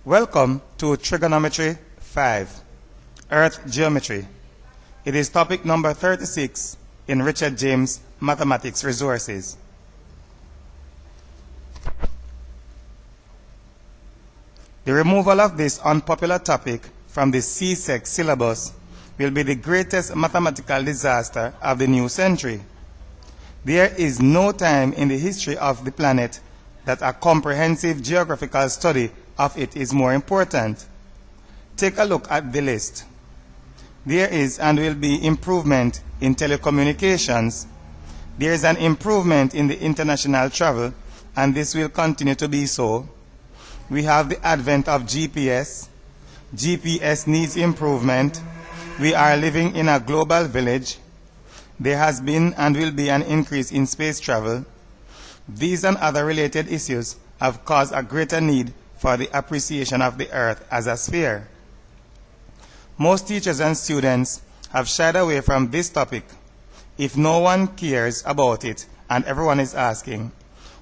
Welcome to Trigonometry 5, Earth Geometry. It is topic number 36 in Richard James Mathematics Resources. The removal of this unpopular topic from the CSEC syllabus will be the greatest mathematical disaster of the new century. There is no time in the history of the planet that a comprehensive geographical study of it is more important. Take a look at the list. There is and will be improvement in telecommunications. There is an improvement in the international travel, and this will continue to be so. We have the advent of GPS. GPS needs improvement. We are living in a global village. There has been and will be an increase in space travel. These and other related issues have caused a greater need for the appreciation of the Earth as a sphere. Most teachers and students have shied away from this topic. If no one cares about it and everyone is asking,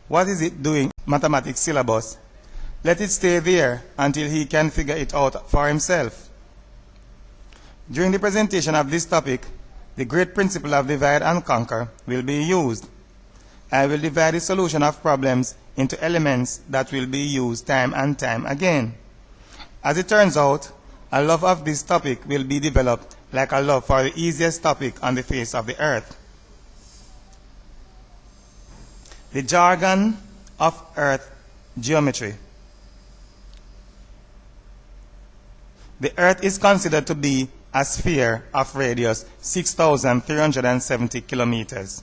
what is it doing in mathematics syllabus? Let it stay there until he can figure it out for himself. During the presentation of this topic, the great principle of divide and conquer will be used. I will divide the solution of problems into elements that will be used time and time again. As it turns out, a love of this topic will be developed like a love for the easiest topic on the face of the earth. The jargon of Earth geometry. The Earth is considered to be a sphere of radius 6,370 kilometers.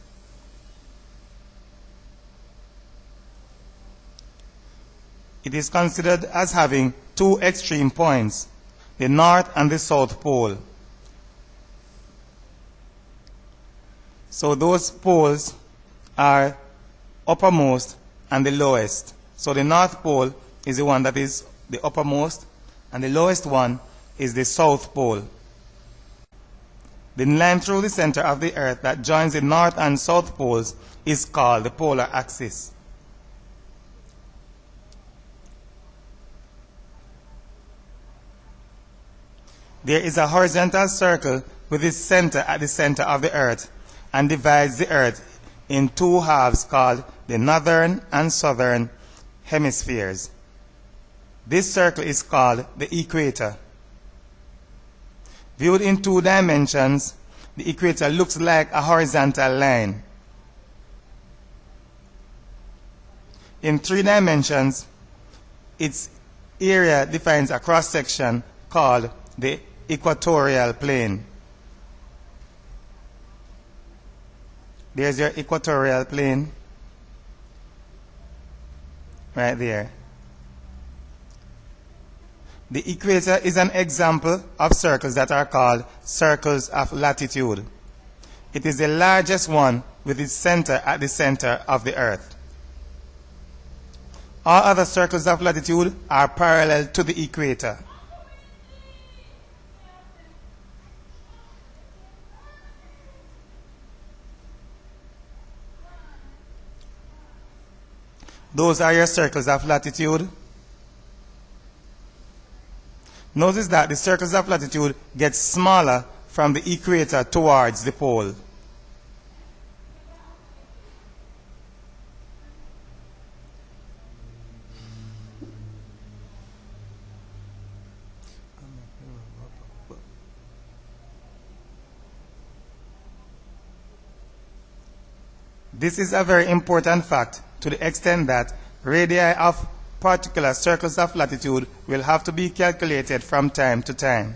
It is considered as having two extreme points, the North and the South Pole. So those poles are uppermost and the lowest. So the North Pole is the one that is the uppermost, and the lowest one is the South Pole. The line through the center of the Earth that joins the North and South Poles is called the polar axis. There is a horizontal circle with its center at the center of the Earth and divides the Earth in two halves called the northern and southern hemispheres. This circle is called the equator. Viewed in 2 dimensions, the equator looks like a horizontal line. In 3 dimensions, its area defines a cross-section called the equatorial plane. There's your equatorial plane right there. The equator is an example of circles that are called circles of latitude. It is the largest one with its center at the center of the Earth. All other circles of latitude are parallel to the equator. Those are your circles of latitude. Notice that the circles of latitude get smaller from the equator towards the pole. This is a very important fact to the extent that radii of particular circles of latitude will have to be calculated from time to time.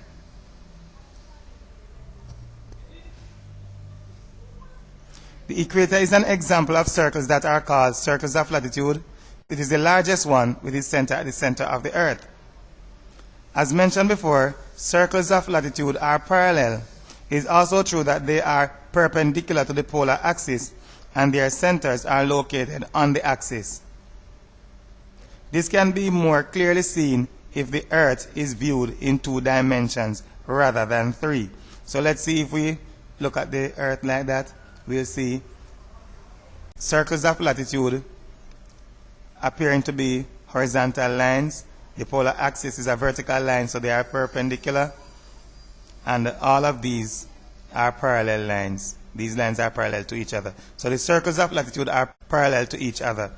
The equator is an example of circles that are called circles of latitude. It is the largest one with its center at the center of the Earth. As mentioned before, circles of latitude are parallel. It is also true that they are perpendicular to the polar axis, and their centers are located on the axis. This can be more clearly seen if the Earth is viewed in 2 dimensions rather than 3. So let's see if we look at the Earth like that. We'll see circles of latitude appearing to be horizontal lines, The polar axis is a vertical line, so they are perpendicular. And all of these are parallel lines. These lines are parallel to each other. So the circles of latitude are parallel to each other.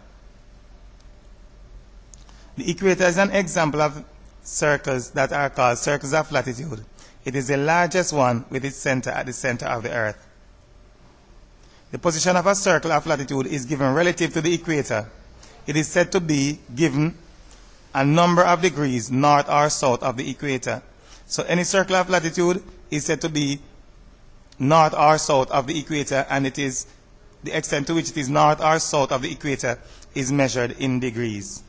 The equator is an example of circles that are called circles of latitude. It is the largest one with its center at the center of the earth. The position of a circle of latitude is given relative to the equator. It is said to be given a number of degrees north or south of the equator. So any circle of latitude is said to be north or south of the equator, and it is the extent to which it is north or south of the equator is measured in degrees.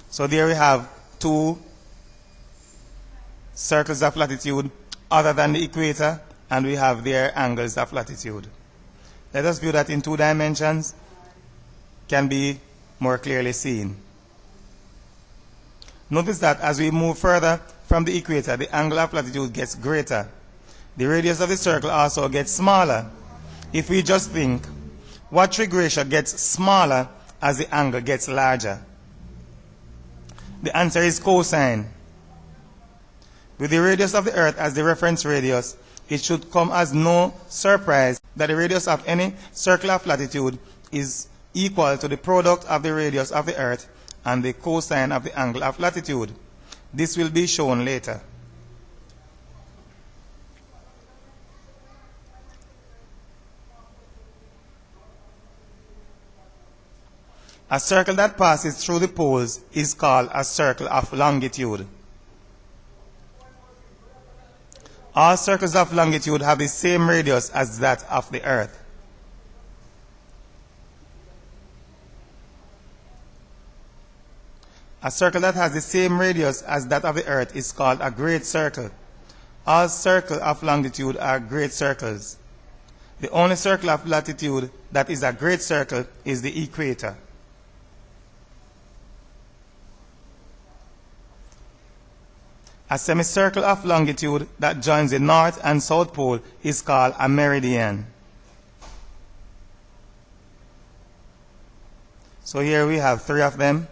So there we have two circles of latitude other than the equator, and we have their angles of latitude. Let us view that in 2 dimensions, can be more clearly seen. Notice that as we move further from the equator, the angle of latitude gets greater. The radius of the circle also gets smaller. If we just think, what trig ratio gets smaller as the angle gets larger? The answer is cosine. With the radius of the earth as the reference radius, it should come as no surprise that the radius of any circle of latitude is equal to the product of the radius of the earth and the cosine of the angle of latitude. This will be shown later. A circle that passes through the poles is called a circle of longitude. All circles of longitude have the same radius as that of the earth. A circle that has the same radius as that of the earth is called a great circle. All circles of longitude are great circles. The only circle of latitude that is a great circle is the equator. A semicircle of longitude that joins the north and south pole is called a meridian. So here we have 3 of them,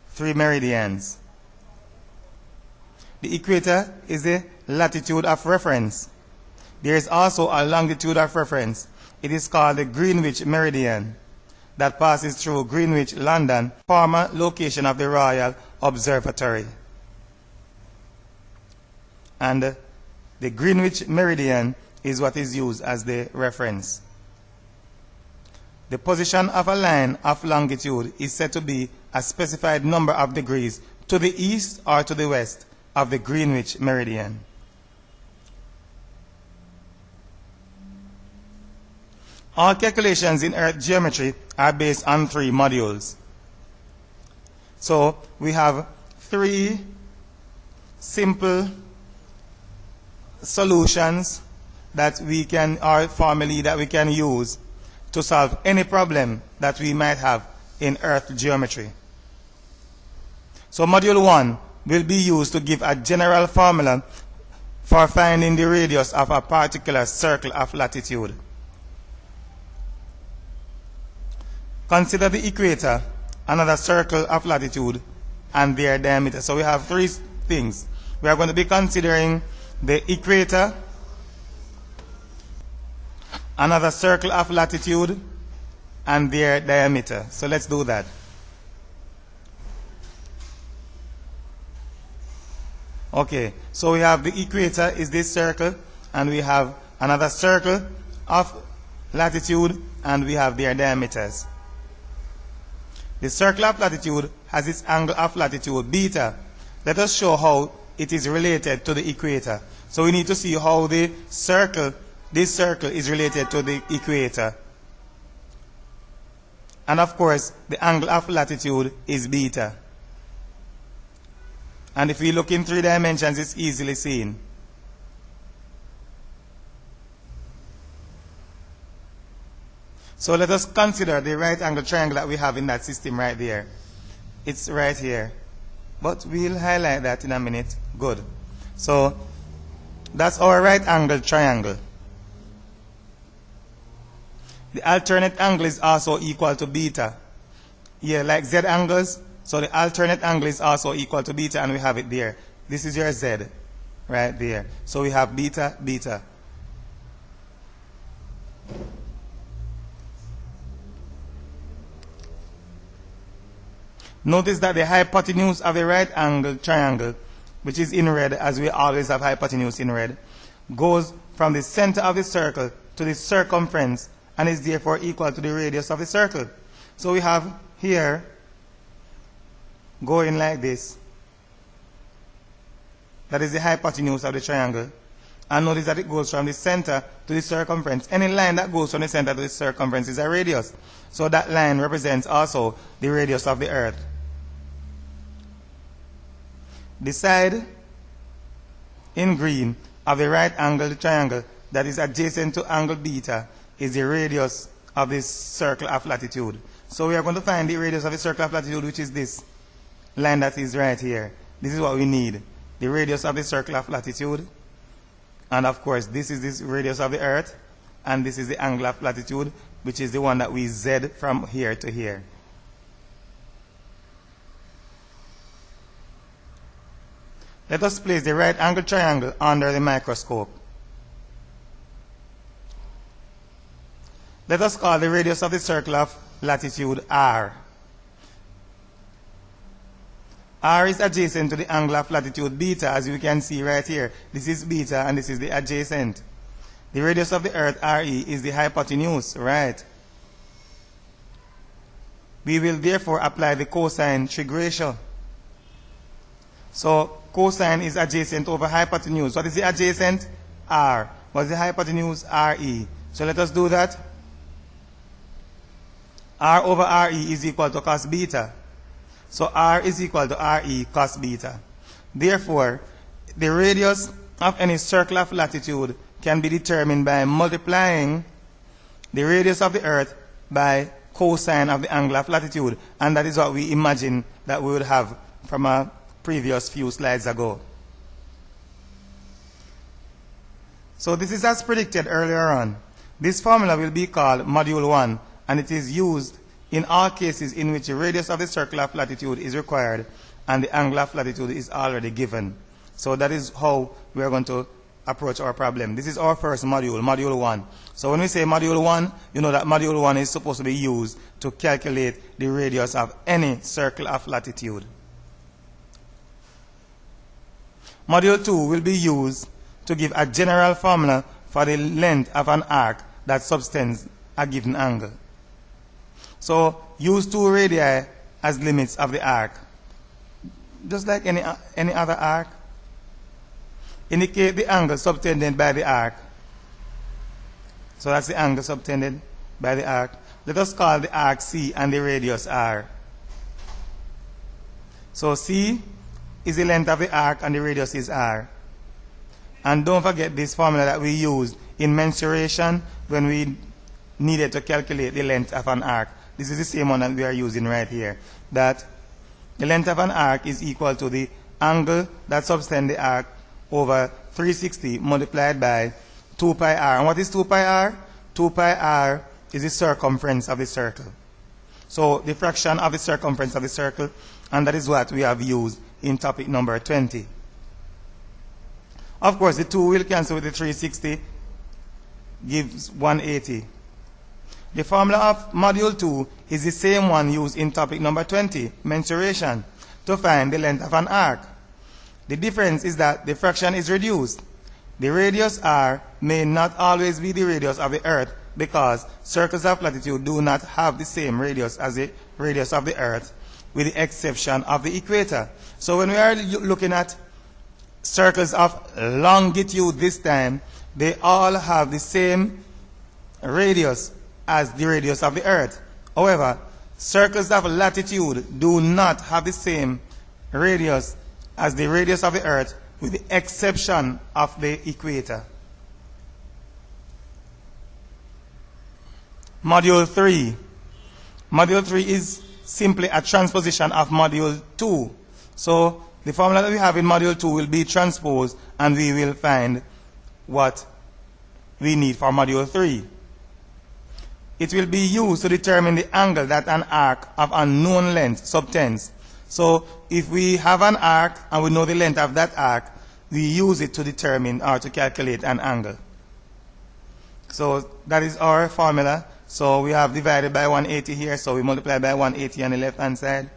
3 meridians. The equator is the latitude of reference. There is also a longitude of reference. It is called the Greenwich meridian that passes through Greenwich, London, former location of the Royal Observatory. And the Greenwich meridian is what is used as the reference. The position of a line of longitude is said to be a specified number of degrees to the east or to the west of the Greenwich meridian. All calculations in Earth geometry are based on 3 modules. So we have 3 simple solutions that we can, or formulae that we can use to solve any problem that we might have in Earth geometry. So module 1 will be used to give a general formula for finding the radius of a particular circle of latitude. Consider the equator, another circle of latitude, and their diameter. So we have 3 things. We are going to be considering the equator, another circle of latitude, and their diameter. So let's do that. Okay, so we have the equator is this circle, and we have another circle of latitude, and we have their diameters. The circle of latitude has its angle of latitude beta. Let us show how it is related to the equator. So we need to see how the circle, this circle is related to the equator. And of course, the angle of latitude is beta. And if we look in 3 dimensions, it's easily seen. So let us consider the right angle triangle that we have in that system right there. It's right here. But we'll highlight that in a minute. Good. So that's our right angle triangle. The alternate angle is also equal to beta. Yeah, like Z angles. So the alternate angle is also equal to beta, and we have it there. This is your Z right there. So we have beta, beta. Notice that the hypotenuse of the right angle triangle, which is in red, as we always have hypotenuse in red, goes from the center of the circle to the circumference and is therefore equal to the radius of the circle. So we have here going like this. That is the hypotenuse of the triangle. And notice that it goes from the center to the circumference. Any line that goes from the center to the circumference is a radius. So that line represents also the radius of the earth. The side in green of the right angled triangle that is adjacent to angle beta is the radius of this circle of latitude. So we are going to find the radius of the circle of latitude, which is this line that is right here. This is what we need. The radius of the circle of latitude. And of course, this is the radius of the earth. And this is the angle of latitude, which is the one that we Z from here to here. Let us place the right angle triangle under the microscope. Let us call the radius of the circle of latitude R. R is adjacent to the angle of latitude beta, as you can see right here. This is beta and this is the adjacent. The radius of the earth, RE, is the hypotenuse, right? We will therefore apply the cosine trig ratio. So cosine is adjacent over hypotenuse. What is the adjacent? R. What is the hypotenuse? RE. So let us do that. R over RE is equal to cos beta. So R is equal to RE cos beta. Therefore, the radius of any circle of latitude can be determined by multiplying the radius of the earth by cosine of the angle of latitude. And that is what we imagine that we would have from a previous few slides ago. So this is as predicted earlier on. This formula will be called module 1, and it is used in all cases in which the radius of the circle of latitude is required and the angle of latitude is already given. So that is how we are going to approach our problem. This is our first module, module 1. So when we say module 1, you know that module 1 is supposed to be used to calculate the radius of any circle of latitude. Module 2 will be used to give a general formula for the length of an arc that subtends a given angle. So use 2 radii as limits of the arc. Just like any other arc. Indicate the angle subtended by the arc. So that's the angle subtended by the arc. Let us call the arc C and the radius R. So C is the length of the arc and the radius is R. And don't forget this formula that we used in mensuration when we needed to calculate the length of an arc. This is the same one that we are using right here. That the length of an arc is equal to the angle that subtends the arc over 360 multiplied by 2 pi r. And what is 2 pi r? 2 pi r is the circumference of the circle. So the fraction of the circumference of the circle, and that is what we have used in topic number 20. Of course, the 2 will cancel with the 360, gives 180. The formula of module 2 is the same one used in topic number 20, mensuration, to find the length of an arc. The difference is that the fraction is reduced. The radius r may not always be the radius of the earth because circles of latitude do not have the same radius as the radius of the earth, with the exception of the equator. So when we are looking at circles of longitude this time, they all have the same radius as the radius of the earth. However, circles of latitude do not have the same radius as the radius of the earth, with the exception of the equator. Module 3. Module 3 is simply a transposition of module 2. So the formula that we have in module 2 will be transposed and we will find what we need for module 3. It will be used to determine the angle that an arc of unknown length subtends. So if we have an arc and we know the length of that arc, we use it to determine or to calculate an angle. So that is our formula. So we have divided by 180 here, so we multiply by 180 on the left hand side.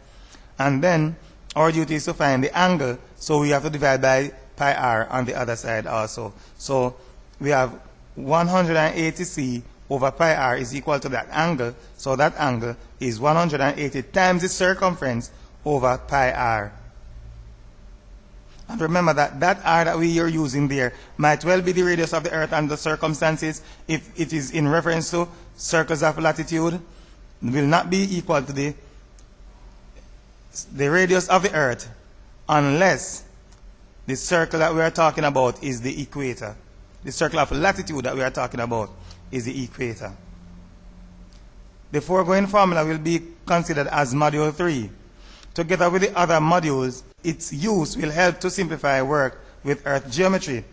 And then our duty is to find the angle, so we have to divide by pi r on the other side also. So we have 180c over pi r is equal to that angle, so that angle is 180 times the circumference over pi r. And remember that that r that we are using there might well be the radius of the earth under circumstances. If it is in reference to circles of latitude, will not be equal to the radius of the earth unless the circle that we are talking about is the equator. The circle of latitude that we are talking about is the equator. The foregoing formula will be considered as module 3. Together with the other modules, its use will help to simplify work with earth geometry.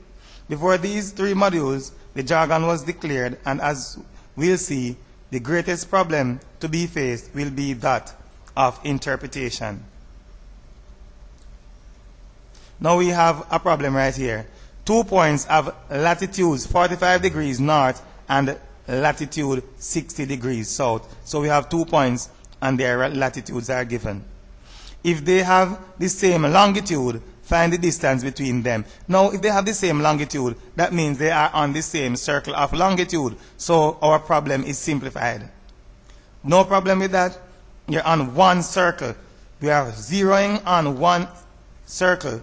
Before these 3 modules, the jargon was declared, and as we'll see, the greatest problem to be faced will be that of interpretation. Now we have a problem right here. 2 points have latitudes 45 degrees north and latitude 60 degrees south. So we have 2 points and their latitudes are given. If they have the same longitude, find the distance between them. Now, if they have the same longitude, that means they are on the same circle of longitude. So our problem is simplified. No problem with that. You're on one circle. We are zeroing on one circle.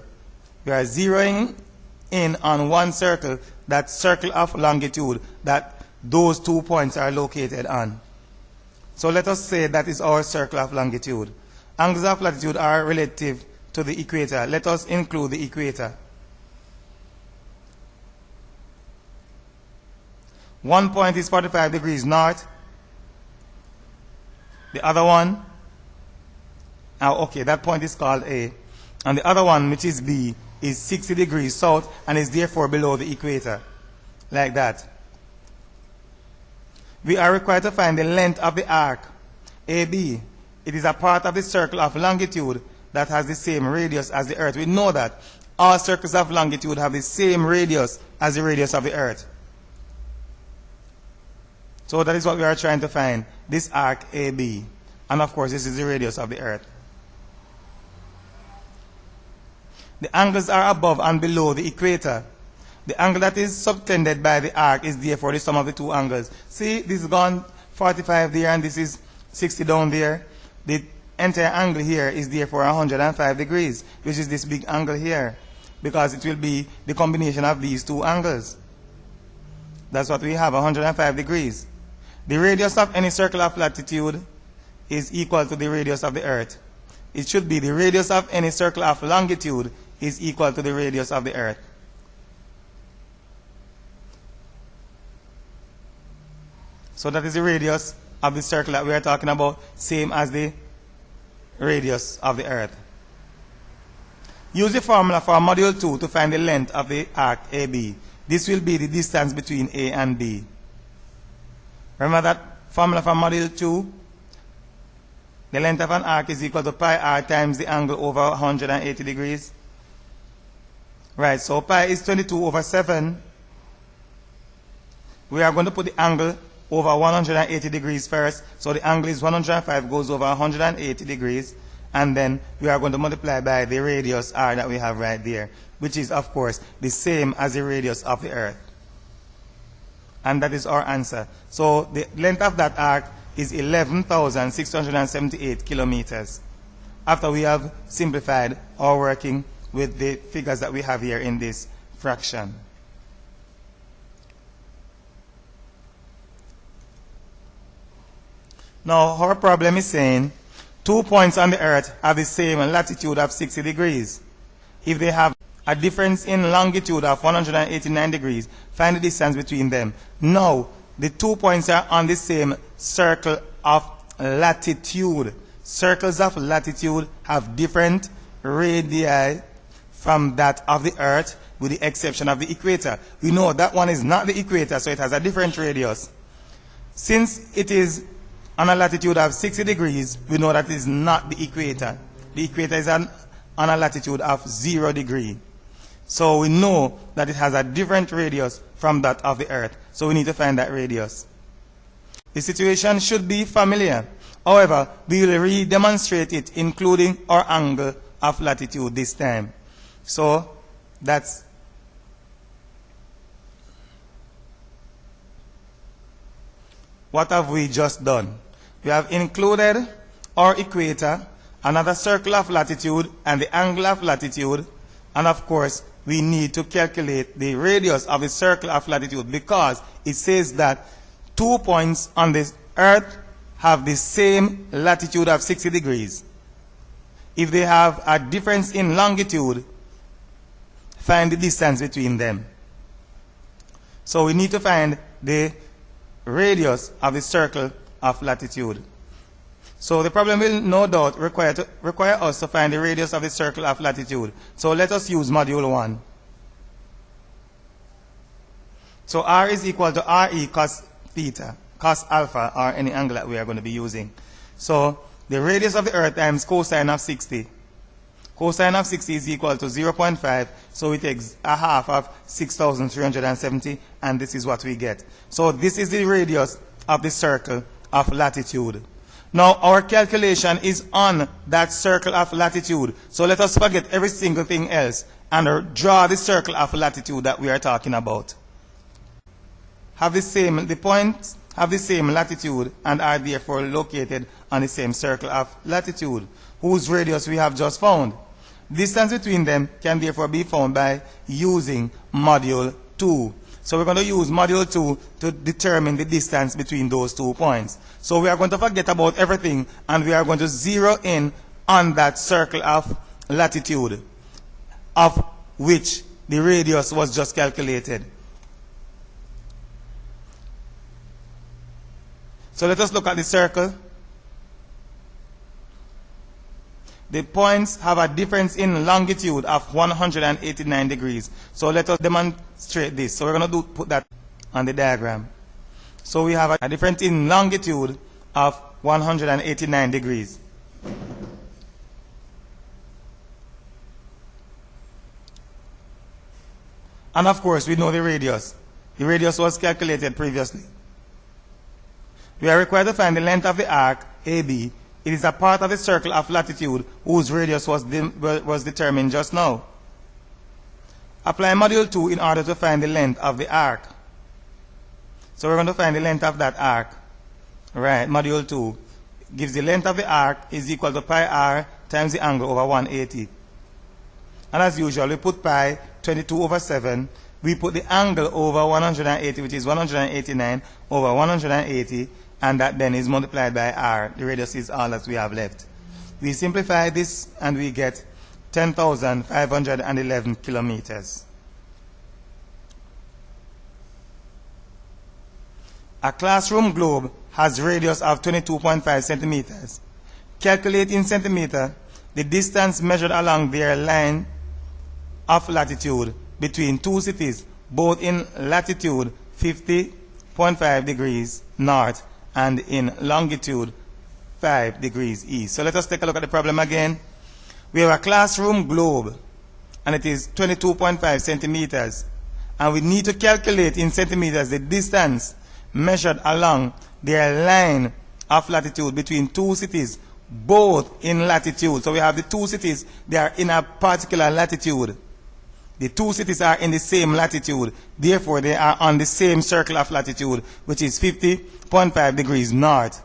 We are zeroing in on one circle, that circle of longitude that those 2 points are located on. So let us say that is our circle of longitude. Angles of latitude are relative to the equator. Let us include the equator. One point is 45 degrees north. The other one, okay, that point is called A. And the other one, which is B, is 60 degrees south and is therefore below the equator. Like that. We are required to find the length of the arc, AB. It is a part of the circle of longitude that has the same radius as the earth. We know that all circles of longitude have the same radius as the radius of the earth. So that is what we are trying to find, this arc AB. And of course, this is the radius of the earth. The angles are above and below the equator. The angle that is subtended by the arc is therefore the sum of the 2 angles. See, this is gone 45 there and this is 60 down there. The entire angle here is therefore 105 degrees, which is this big angle here, because it will be the combination of these 2 angles. That's what we have, 105 degrees. The radius of any circle of latitude is equal to the radius of the earth. It should be the radius of any circle of longitude is equal to the radius of the earth. So that is the radius of the circle that we are talking about, same as the radius of the earth. Use the formula for module 2 to find the length of the arc AB. This will be the distance between A and B. Remember that formula for module 2? The length of an arc is equal to pi r times the angle over 180 degrees. Right, so pi is 22 over 7. We are going to put the angle over 180 degrees first. So the angle is 105 goes over 180 degrees. And then we are going to multiply by the radius r that we have right there, which is, of course, the same as the radius of the earth. And that is our answer. So the length of that arc is 11,678 kilometers. After we have simplified our working with the figures that we have here in this fraction. Now, our problem is saying 2 points on the earth have the same latitude of 60 degrees. If they have a difference in longitude of 189 degrees, find the distance between them. Now, the 2 points are on the same circle of latitude. Circles of latitude have different radii from that of the earth, with the exception of the equator. We know that one is not the equator, so it has a different radius. Since it is on a latitude of 60 degrees, we know that it is not the equator. the equator is on a latitude of 0 degree. So we know that it has a different radius from that of the Earth. So we need to find that radius. The situation should be familiar. However, we will re-demonstrate it, including our angle of latitude this time. So that's what have we just done? We have included our equator, another circle of latitude, and the angle of latitude. And of course, we need to calculate the radius of the circle of latitude, because it says that 2 points on the Earth have the same latitude of 60 degrees. If they have a difference in longitude, find the distance between them. So we need to find the radius of the circle of latitude. So the problem will no doubt require us to find the radius of the circle of latitude. So let us use module 1. So r is equal to re cos theta, cos alpha, or any angle that we are going to be using. So the radius of the Earth times cosine of 60. Cosine of 60 is equal to 0.5, so it takes a half of 6,370, and this is what we get. So this is the radius of the circle of latitude. Now our calculation is on that circle of latitude. So let us forget every single thing else and draw the circle of latitude that we are talking about. The points have the same latitude and are therefore located on the same circle of latitude, whose radius we have just found. Distance between them can therefore be found by using module 2. So we're going to use module 2 to determine the distance between those 2 points. So we are going to forget about everything, and we are going to zero in on that circle of latitude, of which the radius was just calculated. So let us look at the circle. The points have a difference in longitude of 189 degrees. So let us demonstrate this. So we're going to put that on the diagram. So we have a difference in longitude of 189 degrees. And of course, we know the radius. The radius was calculated previously. We are required to find the length of the arc, AB. It is a part of the circle of latitude whose radius was determined just now. Apply module 2 in order to find the length of the arc. So we're going to find the length of that arc. Right, module 2 gives the length of the arc is equal to pi r times the angle over 180. And as usual, we put pi 22 over 7. We put the angle over 180, which is 189 over 180. And that then is multiplied by r. The radius is all that we have left. We simplify this and we get 10,511 kilometers. A classroom globe has radius of 22.5 centimeters. Calculate in centimeter the distance measured along their line of latitude between two cities, both in latitude 50.5 degrees north and in longitude 5 degrees east. So let us take a look at the problem again. We have a classroom globe, and it is 22.5 centimeters. And we need to calculate in centimeters the distance measured along their line of latitude between two cities, both in latitude. So we have the two cities, they are in a particular latitude. The two cities are in the same latitude. Therefore, they are on the same circle of latitude, which is 50.5 degrees north.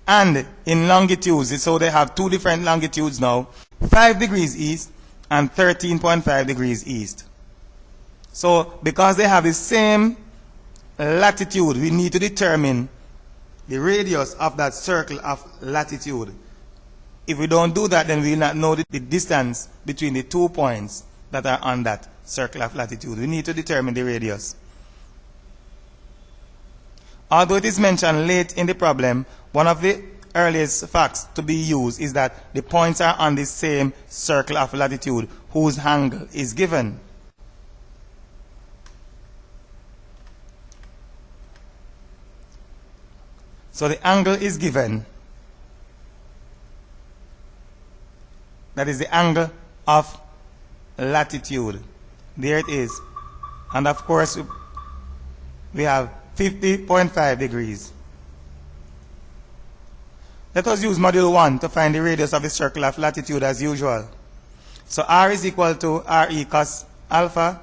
And in longitudes, so they have two different longitudes now, 5 degrees east and 13.5 degrees east. So, because they have the same latitude, we need to determine the radius of that circle of latitude. If we don't do that, then we will not know the distance between the 2 points that are on that circle of latitude. We need to determine the radius. Although it is mentioned late in the problem, one of the earliest facts to be used is that the points are on the same circle of latitude whose angle is given. So the angle is given That is the angle of latitude. There it is. And of course, we have 50.5 degrees. Let us use module 1 to find the radius of the circle of latitude as usual. So r is equal to re cos alpha,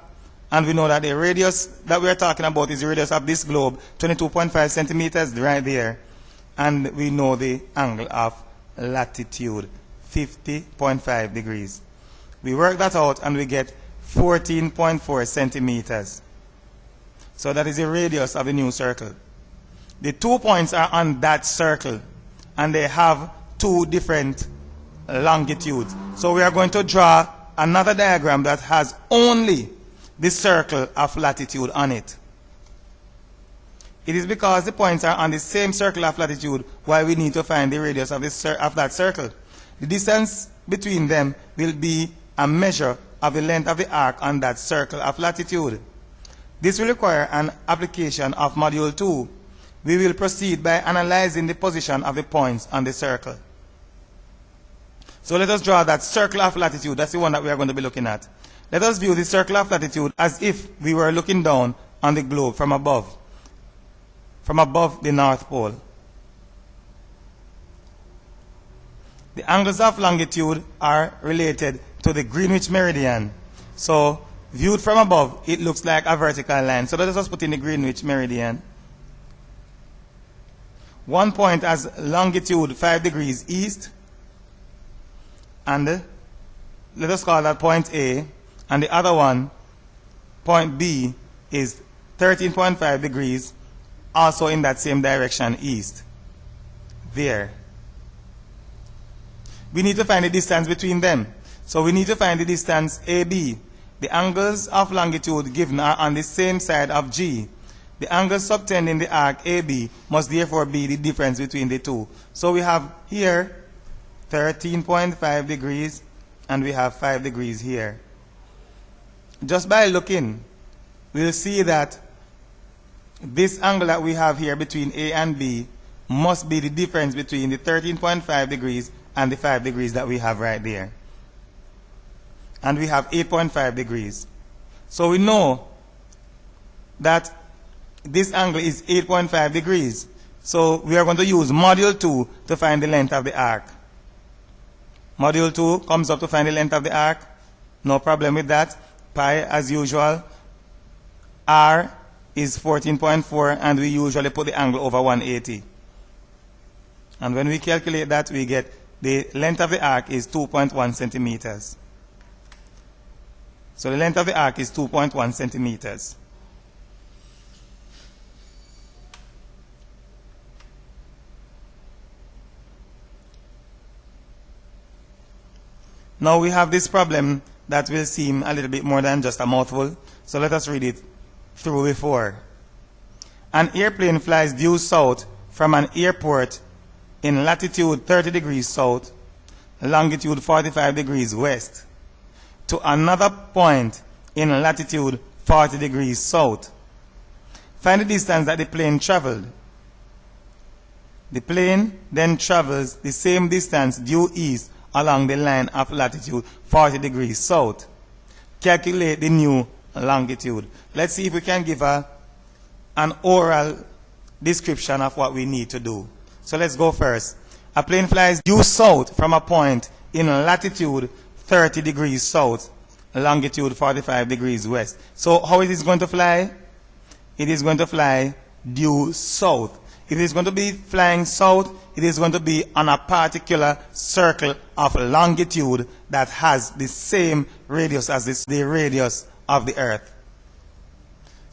and we know that the radius that we are talking about is the radius of this globe, 22.5 centimeters right there. And we know the angle of latitude, 50.5 degrees. We work that out and we get 14.4 centimeters. So that is the radius of the new circle. The 2 points are on that circle, and they have 2 different longitudes. So we are going to draw another diagram that has only the circle of latitude on it. It is because the points are on the same circle of latitude why we need to find the radius of that circle. The distance between them will be a measure of the length of the arc on that circle of latitude. This will require an application of module 2. We will proceed by analyzing the position of the points on the circle. So let us draw that circle of latitude. That's the one that we are going to be looking at. Let us view the circle of latitude as if we were looking down on the globe from above the North Pole. The angles of longitude are related to the Greenwich meridian. So viewed from above, it looks like a vertical line. So let us just put in the Greenwich meridian. One point has longitude 5 degrees east, and let us call that point A, and the other one, point B, is 13.5 degrees, also in that same direction, east. There. We need to find the distance between them. So we need to find the distance AB. The angles of longitude given are on the same side of G. The angle subtending the arc AB must therefore be the difference between the two. So we have here 13.5 degrees, and we have 5 degrees here. Just by looking, we'll see that this angle that we have here between A and B must be the difference between the 13.5 degrees and the 5 degrees that we have right there. And we have 8.5 degrees. So we know that this angle is 8.5 degrees. So we are going to use module 2 to find the length of the arc. Module 2 comes up to find the length of the arc. No problem with that. Pi as usual. R is 14.4, and we usually put the angle over 180. And when we calculate that, we get the length of the arc is 2.1 centimeters. So the length of the arc is 2.1 centimeters. Now we have this problem that will seem a little bit more than just a mouthful. So let us read it through before. An airplane flies due south from an airport in latitude 30 degrees south, longitude 45 degrees west, to another point in latitude 40 degrees south. Find the distance that the plane traveled. The plane then travels the same distance due east along the line of latitude 40 degrees south. Calculate the new longitude. Let's see if we can give an oral description of what we need to do. So let's go first. A plane flies due south from a point in latitude 30 degrees south, longitude 45 degrees west. So how it is going to fly? It is going to fly due south. If it is going to be flying south, it is going to be on a particular circle of longitude that has the same radius as the radius of the Earth.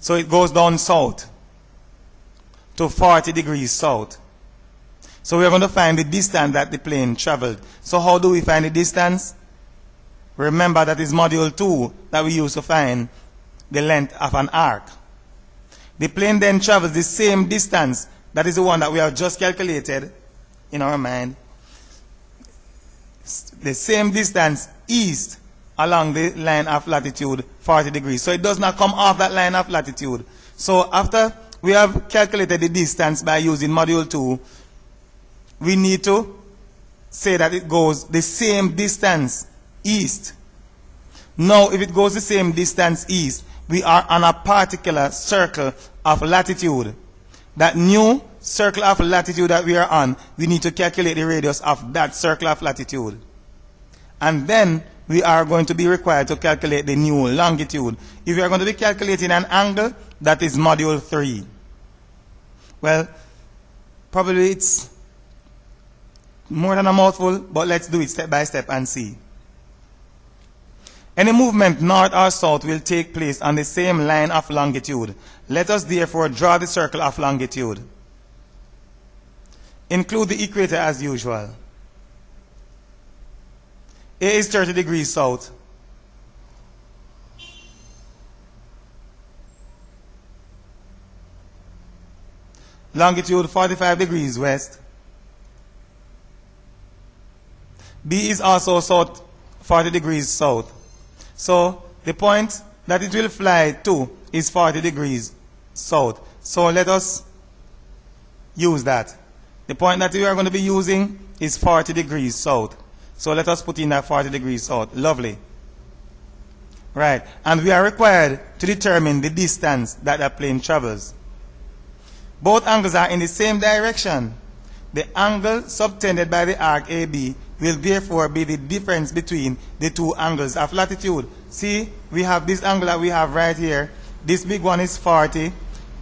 So it goes down south to 40 degrees south. So we are going to find the distance that the plane traveled. So how do we find the distance? Remember that is module 2 that we use to find the length of an arc. The plane then travels the same distance. That is the one that we have just calculated in our mind. The same distance east along the line of latitude 40 degrees. So it does not come off that line of latitude. So after we have calculated the distance by using module 2, we need to say that it goes the same distance east. Now, if it goes the same distance east, we are on a particular circle of latitude. That new circle of latitude that we are on, we need to calculate the radius of that circle of latitude. And then we are going to be required to calculate the new longitude. If we are going to be calculating an angle, that is module 3. Well, probably it's more than a mouthful, but let's do it step by step and see. Any movement north or south will take place on the same line of longitude. Let us therefore draw the circle of longitude. Include the equator as usual. A is 30 degrees south. Longitude 45 degrees west. B is also south 40 degrees south. So the point that it will fly to is 40 degrees south. So let us use that. The point that we are going to be using is 40 degrees south. So let us put in that 40 degrees south. Lovely. Right. And we are required to determine the distance that the plane travels. Both angles are in the same direction. The angle subtended by the arc AB will therefore be the difference between the two angles of latitude. See, we have this angle that we have right here. This big one is 40.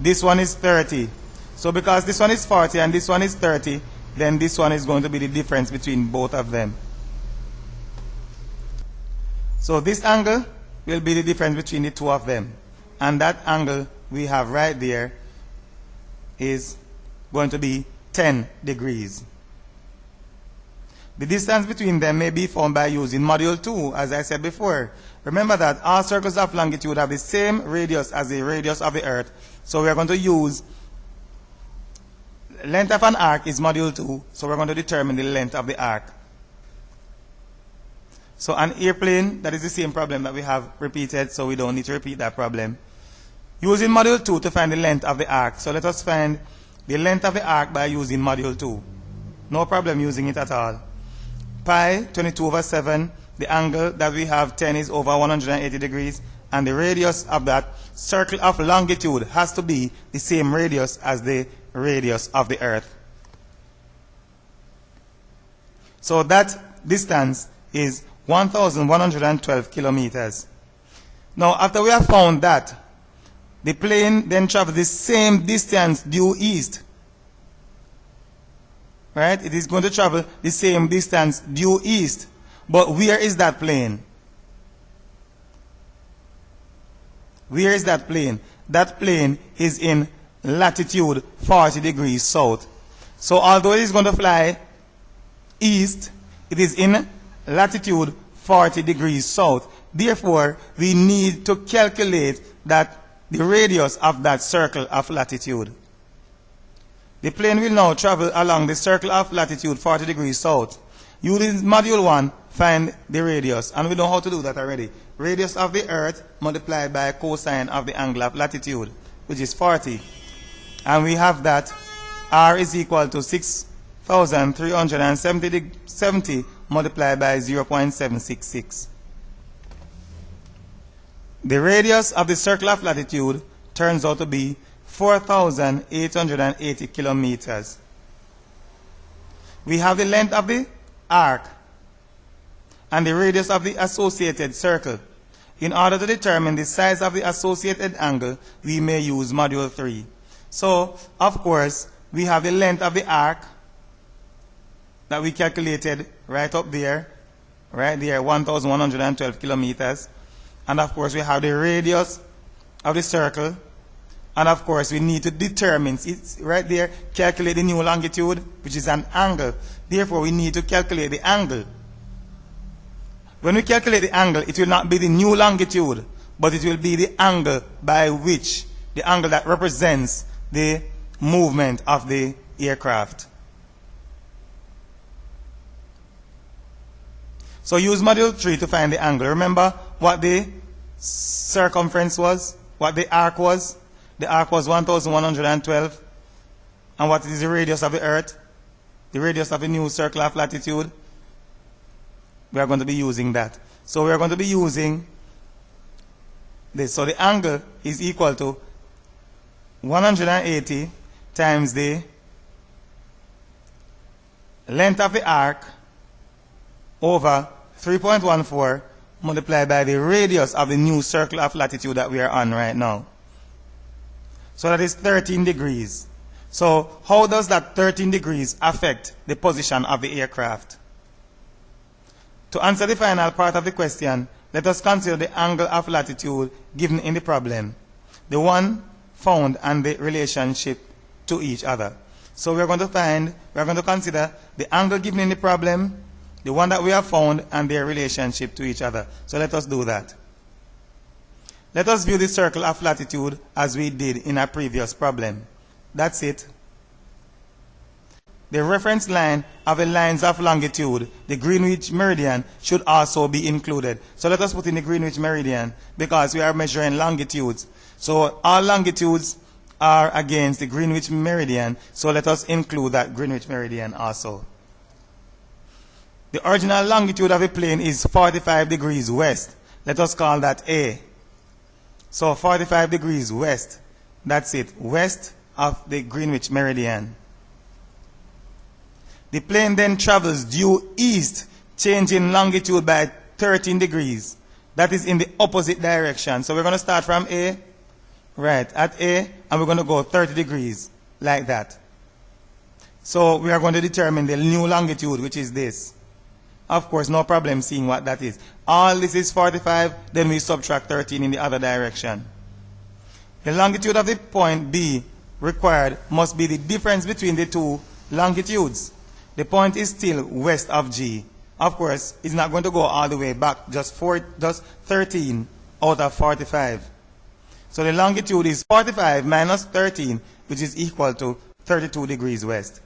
This one is 30. So because this one is 40 and this one is 30, then this one is going to be the difference between both of them. So this angle will be the difference between the two of them. And that angle we have right there is going to be 10 degrees. The distance between them may be found by using module 2, as I said before. Remember that all circles of longitude have the same radius as the radius of the Earth. So we are going to use length of an arc is module 2. So we're going to determine the length of the arc. So an airplane, that is the same problem that we have repeated, so we don't need to repeat that problem. Using module 2 to find the length of the arc. So let us find the length of the arc by using module 2. No problem using it at all. Pi 22 over 7, the angle that we have 10 is over 180 degrees, and the radius of that circle of longitude has to be the same radius as the radius of the Earth. So that distance is 1,112 kilometers. Now, after we have found that, the plane then travels the same distance due east. Right? It is going to travel the same distance due east. But where is that plane? Where is that plane? That plane is in latitude 40 degrees south. So although it is going to fly east, it is in latitude 40 degrees south. Therefore, we need to calculate that the radius of that circle of latitude. The plane will now travel along the circle of latitude 40 degrees south. Using module 1, find the radius. And we know how to do that already. Radius of the Earth multiplied by cosine of the angle of latitude, which is 40. And we have that R is equal to 6,370 multiplied by 0.766. The radius of the circle of latitude turns out to be 4,880 kilometers. We have the length of the arc and the radius of the associated circle. In order to determine the size of the associated angle, we may use module 3. So, of course, we have the length of the arc that we calculated right up there, 1,112 kilometers. And of course, we have the radius of the circle. And of course, we need to determine, it's right there, calculate the new longitude, which is an angle. Therefore, we need to calculate the angle. When we calculate the angle, it will not be the new longitude, but it will be the angle by which, the angle that represents the movement of the aircraft. So use module 3 to find the angle. Remember what the circumference was, what the arc was? The arc was 1,112. And what is the radius of the Earth? The radius of the new circle of latitude we are going to be using that. So we are going to be using this. So the angle is equal to 180 times the length of the arc over 3.14 multiplied by the radius of the new circle of latitude that we are on right now. So that is 13 degrees. So how does that 13 degrees affect the position of the aircraft? To answer the final part of the question, let us consider the angle of latitude given in the problem, the one found and the relationship to each other. So we are going to consider the angle given in the problem, the one that we have found, and their relationship to each other. So let us do that. Let us view the circle of latitude as we did in our previous problem. That's it. The reference line of the lines of longitude, the Greenwich meridian, should also be included. So let us put in the Greenwich meridian because we are measuring longitudes. So all longitudes are against the Greenwich meridian. So let us include that Greenwich meridian also. The original longitude of a plane is 45 degrees west. Let us call that A. So 45 degrees west. That's it. West of the Greenwich meridian. The plane then travels due east, changing longitude by 13 degrees. That is in the opposite direction. So we're going to start from A, right, at A, and we're going to go 30 degrees, like that. So we are going to determine the new longitude, which is this. Of course, no problem seeing what that is. All this is 45, then we subtract 13 in the other direction. The longitude of the point B required must be the difference between the two longitudes. The point is still west of G. Of course, it's not going to go all the way back, just 13 out of 45. So the longitude is 45 minus 13, which is equal to 32 degrees west.